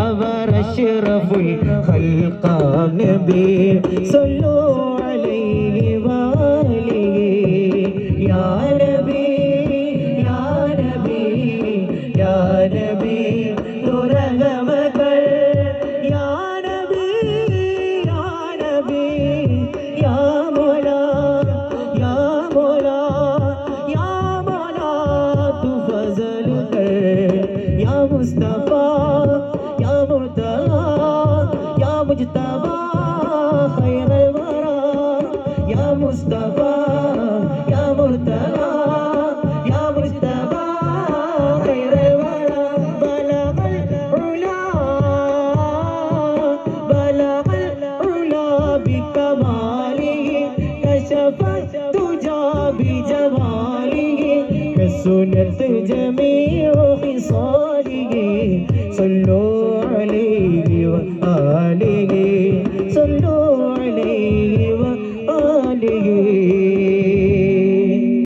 അവർ അഷ്റഫുൽ ഖൽഖാം നബി സല്ലു അലൈഹി വാലിഹി യാ നബി യാ നബി യാ നബി തുറങ്ങമകൾ യാ നബി യാ നബി യാ മൗലാ യാ മൗലാ യാ മൗലാ तू फजल कर या मुस्तफा या मुर्तला या मुजतबा खैर वरा या मुस्तफा या मुर्तला या मुजतबा खैर वरा बलगल उला बिकमालिही कशफत तुजा बिजमालिही सुनत जमीउ खिसालिही सल्लु अलैहि व आलिही सल्लु अलैहि व आलिही